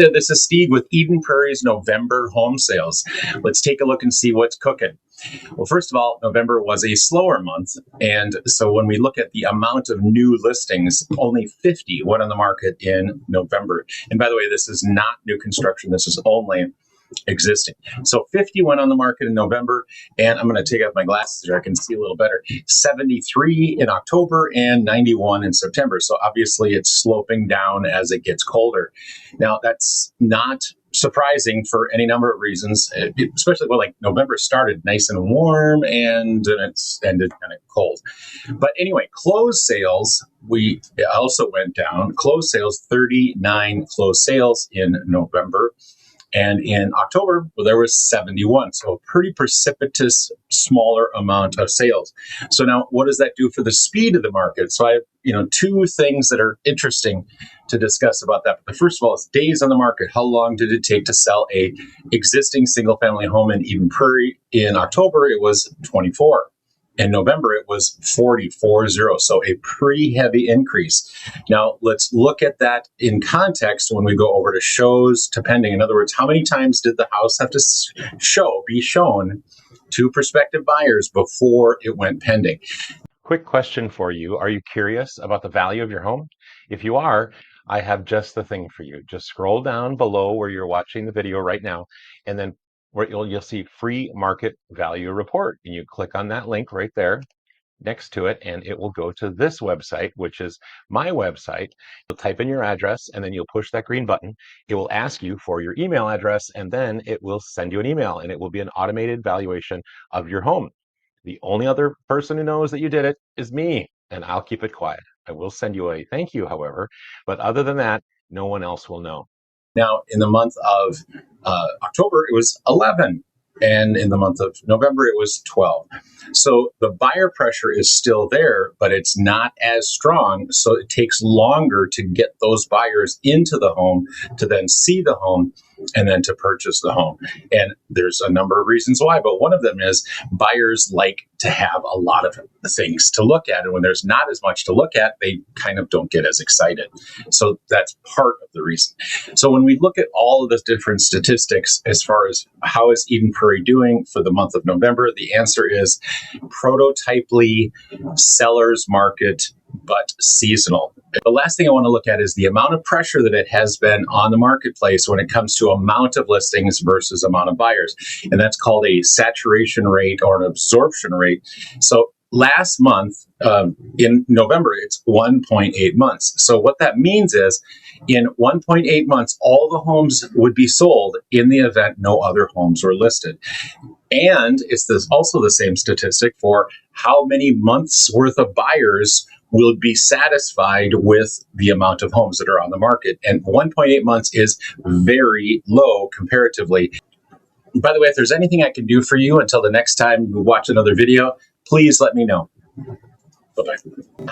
Rita, this is Stieg with Eden Prairie's November home sales. Let's take a look and see what's cooking. Well, first of all, November was a slower month. And so when we look at the amount of new listings, only 50 went on the market in November. And by the way, this is not new construction. This is only existing. So 50 went on the market in November, and I'm going to take off my glasses so I can see a little better. 73 in October and 91 in September. So obviously it's sloping down as it gets colder. Now that's not surprising for any number of reasons, especially when like November started nice and warm and it's ended kind of cold. But anyway, closed sales, we also went down. Closed sales, 39 closed sales in November. And in October, well, there was 71. So a pretty precipitous, smaller amount of sales. So now what does that do for the speed of the market? So I have, two things that are interesting to discuss about that. But the first of all is days on the market. How long did it take to sell a existing single family home in Eden Prairie? In October, it was 24. In November, it was 40. So a pretty heavy increase. Now, let's look at that in context when we go over to shows to pending. In other words, how many times did the house have to be shown to prospective buyers before it went pending? Quick question for you. Are you curious about the value of your home? If you are, I have just the thing for you. Just scroll down below where you're watching the video right now, and then where you'll see free market value report. And you click on that link right there next to it, and it will go to this website, which is my website. You'll type in your address, and then you'll push that green button. It will ask you for your email address, and then it will send you an email, and it will be an automated valuation of your home. The only other person who knows that you did it is me, and I'll keep it quiet. I will send you a thank you, however, but other than that, no one else will know. Now, in the month of October, it was 11. And in the month of November, it was 12. So the buyer pressure is still there, but it's not as strong. So it takes longer to get those buyers into the home to then see the home and then to purchase the home. And there's a number of reasons why, but one of them is buyers like to have a lot of things to look at. And when there's not as much to look at, they kind of don't get as excited. So that's part of the reason. So when we look at all of the different statistics as far as how is Eden Prairie doing for the month of November, the answer is prototypely seller's market, but seasonal. The last thing I want to look at is the amount of pressure that it has been on the marketplace when it comes to amount of listings versus amount of buyers. And that's called a saturation rate or an absorption rate. So last month, in November, it's 1.8 months. So what that means is in 1.8 months, all the homes would be sold in the event no other homes were listed. And it's also the same statistic for how many months worth of buyers will be satisfied with the amount of homes that are on the market. And 1.8 months is very low comparatively. By the way, if there's anything I can do for you until the next time you watch another video, please let me know. Bye-bye.